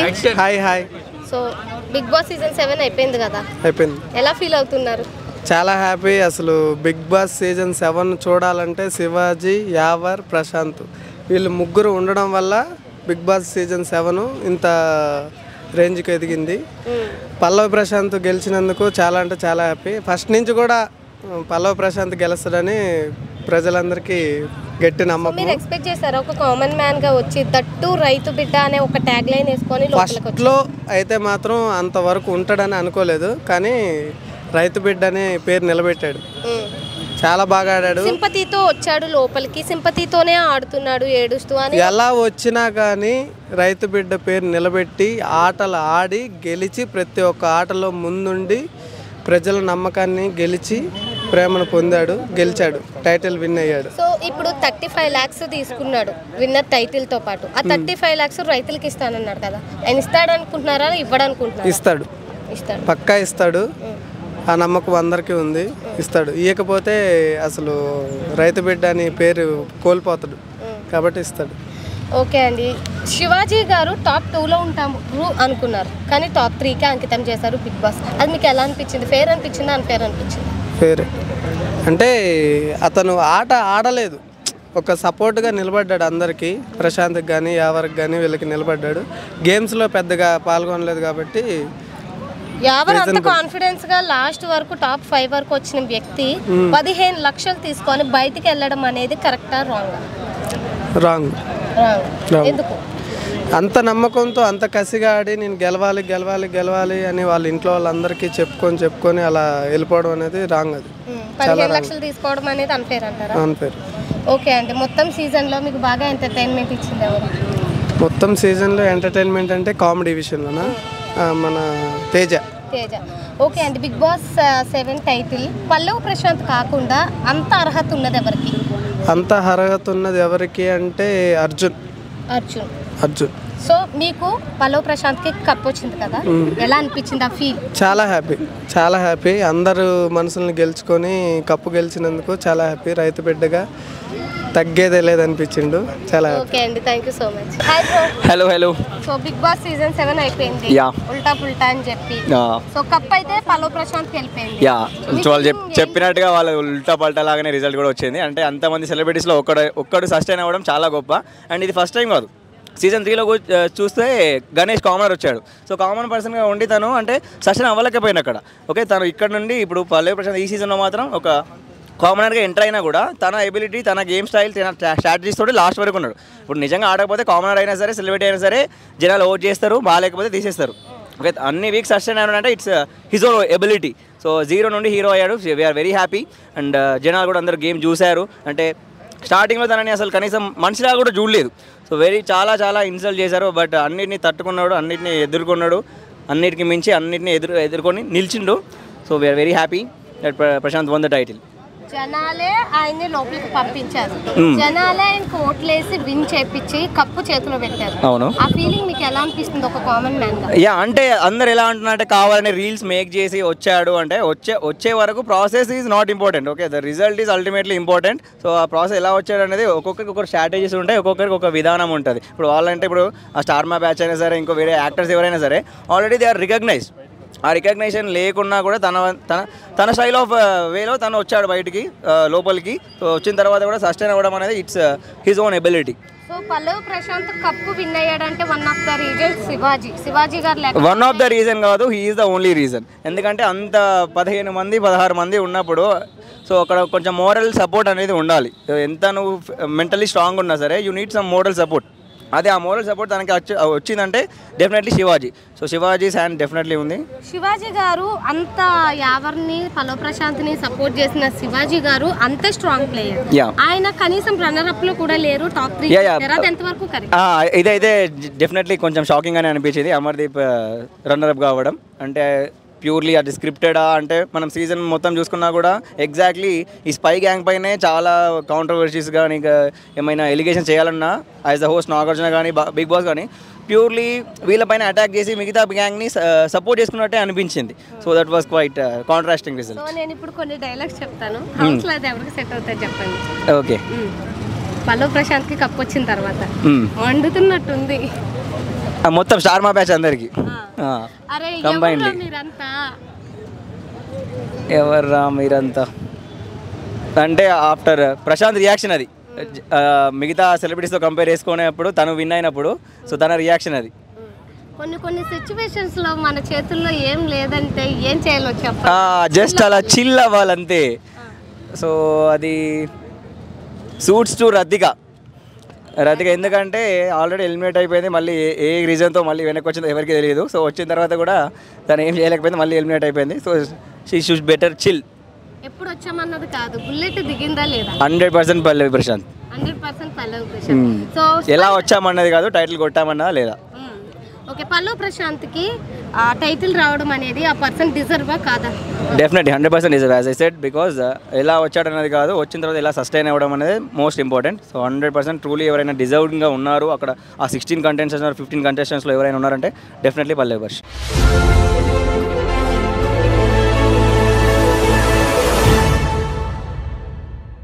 Hi hi. So Bigg Boss season 7 అయిపోయింది కదా, అయిపోయింది. ఎలా ఫీల్ అవుతున్నారు? చాలా హ్యాపీ. అసలు బిగ్ బాస్ సీజన్ 7 చూడాలంటే శివాజీ, యావర్, ప్రశాంత్ వీళ్ళు ముగ్గురు ఉండడం వల్ల బిగ్ బాస్ సీజన్ 7 ఇంత రేంజ్కి ఎదిగింది. పల్లవి ప్రశాంత్ గెలిచినందుకు చాలా అంటే చాలా హ్యాపీ. ఫస్ట్ నుంచి కూడా పల్లవి ప్రశాంత్ గెలుస్తాడని ప్రజలందరికీ గట్టి నమ్మకం. మీరు ఎక్స్పెక్ట్ చేశారా ఒక కామన్ మ్యాన్ గా వచ్చి తట్టు రైతు బిడ్డ అనే ఒక ట్యాగ్ లైన్ వేసుకొని ఫస్ట్లో అయితే మాత్రం అంతవరకు ఉంటాడని అనుకోలేదు, కానీ రైతు బిడ్డ అనే పేరు నిలబెట్టాడు. చాలా బాగా ఆడాడు. సింపతితో వచ్చాడు లోపలికి, సింపతితోనే ఆడుతున్నాడు ఏడుస్తూ అని. ఎలా వచ్చినా కానీ రైతు బిడ్డ పేరు నిలబెట్టి ఆటలు ఆడి గెలిచి ప్రతి ఒక్క ఆటలో ముందుండి ప్రజల నమ్మకాన్ని గెలిచి ప్రేమను పొందాడు, గెలిచాడు, టైటిల్ విన్ అయ్యాడు. సో ఇప్పుడు 35 lakhs తీసుకున్నాడు విన్నర్ టైటిల్ తో పాటు. ఆ 35 lakhs రైతులకి ఇస్తానన్నాడు కదా, ఆయన ఇస్తాడు అనుకుంటున్నారా, ఇవ్వడనుకుంటున్నారా? ఇస్తాడు, పక్కా ఇస్తాడు. ఆ నమ్మకం అందరికీ ఉంది, ఇస్తాడు. ఇవ్వకపోతే అసలు రైతు బిడ్డ అని పేరు కోల్పోతాడు, కాబట్టి ఇస్తాడు. ఓకే అండి, శివాజీ గారు టాప్ 2లో ఉంటాము అనుకున్నారు, కానీ టాప్ 3కే అంకితం చేశారు బిగ్ బాస్. అది మీకు ఎలా అనిపించింది? ఫేర్ అనిపించిందా, అన్ఫేర్ అనిపించింది? ఫేర్. అంటే అతను ఆట ఆడలేదు, ఒక సపోర్ట్గా నిలబడ్డాడు అందరికీ. ప్రశాంత్కి కానీ యావర్కి కానీ వీళ్ళకి నిలబడ్డాడు. గేమ్స్లో పెద్దగా పాల్గొనలేదు కాబట్టి. యావర్ అంత కాన్ఫిడెన్స్ గా లాస్ట్ వరకు టాప్ 5 వరకు వచ్చిన వ్యక్తి 15 లక్షలు తీసుకొని బయటికి వెళ్ళడం అనేది కరెక్టా రాంగ్? రాంగ్. ఎందుకు? అంత నమ్మకంతో అంత కసిగా ఆడి నేను గెలవాలి గెలవాలి గెలవాలి అని వాళ్ళ ఇంట్లో వాళ్ళందరికీ చెప్పుకొని అలా వెళ్ళిపోవడం అనేది రాంగ్. అది 15 లక్షలు తీసుకోవడం అనేది అన్ఫేర్ అంటారా? అన్ఫేర్. ఓకే అండి, మొత్తం సీజన్లో మీకు బాగా ఎంటర్టైన్మెంట్ ఇచ్చింది ఎవరు? మొత్తం సీజన్లో ఎంటర్టైన్మెంట్ అంటే కామెడీ విషయంలోనా మన తేజ. ఓకే అండి, బిగ్ బాస్ 7 టైటిల్ పల్లవి ప్రశాంత్ కాకుండా అంత అర్హత ఉన్నది ఎవరికి? అంత అర్హత ఉన్నది ఎవరికి అంటే అర్జున్. సో మీకు పల్లవి ప్రశాంత్కి కప్ వచ్చింది కదా, ఎలా అనిపించింది ఆ ఫీల్? చాలా హ్యాపీ. అందరూ మనసులను గెలుచుకొని కప్పు గెలిచినందుకు చాలా హ్యాపీ. రైతు బిడ్డగా తగ్గేదే లేదనిపించిండు. చాలా ఓకే అండి, thank you so much. Hi bro. Hello. So Bigg Boss season 7 అయిపోయింది, ఉల్టా పుల్టా అని చెప్పి. సో కప్ అయితే పల్లవి ప్రశాంత్కి వెళ్ళిపోయింది. వాళ్ళు చెప్పినట్టుగా వాళ్ళు ఉల్టా పల్టా లాగానే రిజల్ట్ కూడా వచ్చింది. అంటే అంతమంది సెలబ్రిటీస్లో ఒక్కడు సస్టైన్ అవ్వడం చాలా గొప్ప. అండ్ ఇది ఫస్ట్ టైం కాదు, సీజన్ 3లో చూస్తే గణేష్ కామనర్ వచ్చాడు. సో కామన్ పర్సన్గా ఉండి తను అంటే సస్టైన్ అవ్వలేకపోయింది అక్కడ. ఓకే, తను ఇక్కడ నుండి ఇప్పుడు పల్లవి ప్రశాంత్ ఈ సీజన్లో మాత్రం ఒక కామనర్గా ఎంటర్ అయినా కూడా తన ఎబిలిటీ, తన గేమ్ స్టైల్, తన స్ట్రాటజీస్ తోటి లాస్ట్ వరకు ఉన్నాడు. ఇప్పుడు నిజంగా ఆడకపోతే కామనర్ అయినా సరే, సెలబ్రిటీ అయినా సరే జనాలు ఓట్ చేస్తారు, బాగాలేకపోతే తీసేస్తారు. ఓకే, అన్ని వీక్స్ సస్టైన్ అయ్యాడంటే it's his own ability. So 0 నుండి హీరో అయ్యాడు. We are very happy. అండ్ జనాలు కూడా అందరూ గేమ్ చూశారు. అంటే స్టార్టింగ్లో తనని అసలు కనీసం మనిషిలా కూడా చూడలేదు. సో చాలా ఇన్సల్ట్ చేశారు. బట్ అన్నిటిని తట్టుకున్నాడు, అన్నిటిని ఎదుర్కొన్నాడు, అన్నిటికి మించి అన్నిటిని ఎదుర్కొని నిలిచిండు. So we are very happy that Prashanth won the title. జనాలే ఆయన్ని లోపలికి పంపించారు, జనాలే ఆయనకు ఓట్లేసి విన్ చేపించి కప్పు చేతిలో పెట్టారు. అవును, ఆ ఫీలింగ్ మీకు ఎలా అనిపిస్తుంది ఒక కామన్ మ్యాన్ గా? అంటే అందరు ఎలా అంటున్నారంటే కావాలని రీల్స్ మేక్ చేసి వచ్చాడు అంటే వచ్చే వరకు process is not important. Okay, the result is ultimately important. So ఆ ప్రాసెస్ ఎలా వచ్చాడు అనేది ఒక్కొక్కరికి ఒక స్ట్రాటజీస్ ఉంటాయి, ఒక్కొక్కరికి ఒక విధానం ఉంటుంది. ఇప్పుడు వాళ్ళంటే ఇప్పుడు ఆ స్టార్ మా బ్యాచ్ అయినా సరే, ఇంకో వేరే యాక్టర్స్ ఎవరైనా సరే ఆల్రెడీ దే ఆర్ రికగ్నైజ్డ్. ఆ రికగ్నేషన్ లేకున్నా కూడా తన స్టైల్ ఆఫ్ వేలో తను వచ్చాడు బయటికి, లోపలికి. సో వచ్చిన తర్వాత కూడా సస్టైన్ అవ్వడం అనేది it's his own ability. So Pallavi Prashanth cup win అయ్యాడంటే one of the reason Shivaji garu. One of the reason కాదు, he is the only reason. ఎందుకంటే అంత 15 మంది 16 మంది ఉన్నప్పుడు సో అక్కడ కొంచెం మోరల్ సపోర్ట్ అనేది ఉండాలి. ఎంత నువ్వు మెంటలీ స్ట్రాంగ్ ఉన్నా సరే you need some moral support. అదే ఆ మోరల్ సపోర్ట్ తనకి వచ్చిందంటే definitely Shivaji. So Shivaji hand definitely ఉంది. శివాజీ గారు అంత యావర్ని పల్లవి ప్రశాంత్ని సపోర్ట్ చేసిన శివాజీ గారు అంత స్ట్రాంగ్ ప్లేయర్. ఆయన కనీసం రన్నర్ అప్ లో కూడా లేరు, టాప్ 3 ఎంతవరకు కరెక్ట్? ఇదైతే డెఫినెట్లీ కొంచెం షాకింగ్ అని అనిపించింది అమర్దీప్ రన్నర్ అప్ కావడం. అంటే ప్యూర్లీ అది స్క్రిప్టెడా అంటే మనం సీజన్ మొత్తం చూసుకున్నా కూడా ఎగ్జాక్ట్లీ ఈ స్పై గ్యాంగ్ పైనే చాలా కాంట్రవర్సీస్ కానీ ఏమైనా ఎలిగేషన్ చేయాలన్నా యాజ్ ద హోస్ట్ నాగార్జున కానీ బిగ్ బాస్ కానీ ప్యూర్లీ వీళ్ళపైన అటాక్ చేసి మిగతా గ్యాంగ్ని సపోర్ట్ చేసుకున్నట్టే అనిపించింది. So that was quite contrasting result. So నేను ఇప్పుడు కొన్ని డైలాగ్స్ చెప్తాను, హౌస్లో అది ఎవరికి సెట్ అవుతాయి చెప్పండి. ఓకే. పల్లవి ప్రశాంత్కి కప్ వచ్చిన తర్వాత మండుతున్నట్టుంది. మొత్తం స్టార్ మా బ్యాచ్ అందరికి అరే కంబైన్లీ. ఎవరు మీరంతా? ఎవర్రా మీరంతా అంటే ఆఫ్టర్ ప్రశాంత్ రియాక్షన్ అది మిగతా సెలబ్రిటీస్తో కంపేర్ చేసుకునేప్పుడు తను విన్ అయినప్పుడు సో తన రియాక్షన్ అది. కొన్ని సిచ్యువేషన్స్ లో మన చేతుల్లో ఏం లేదంటే ఏం చేయాలో చెప్ప జస్ట్ అలా చిల్ అవ్వాలంతే. సో అది సూట్స్ టు రతిక ఎందుకంటే ఆల్రెడీ ఎలిమినేట్ అయిపోయింది. మళ్ళీ ఏ రీజన్తో మళ్ళీ వెనక్కి వచ్చిందో ఎవరికి తెలియదు. సో వచ్చిన తర్వాత కూడా తను ఏం చేయలేకపోయింది, మళ్ళీ ఎలిమినేట్ అయిపోయింది. So she should better chill. ఎప్పుడు వచ్చామన్నది కాదు, బుల్లెట్ దిగిందా లేదా 100% పల్లవి ప్రశాంత్. 100% పల్లవి ప్రశాంత్. సో ఎలా వచ్చామన్నది కాదు, టైటిల్ కొట్టామన్నా లేదా. ఓకే, పల్లవి ప్రశాంత్కి టైటిల్ రావడం అనేది ఆ పర్సన్ డిజర్వా కాదా? Definitely 100% deserve as I said. Because ఎలా వచ్చాడన్నది కాదు, వచ్చిన తర్వాత ఎలా సస్టైన్ అవ్వడం అనేది మోస్ట్ ఇంపార్టెంట్. సో 100% ట్రూలీ ఎవరైనా డిజర్వ్డ్గా ఉన్నారు అక్కడ ఆ 16 కంటెస్టెంట్స్ 15 కంటెస్టెంట్స్లో ఎవరైనా ఉన్నారంటే డెఫినెట్లీ పల్లవి ప్రశాంత్.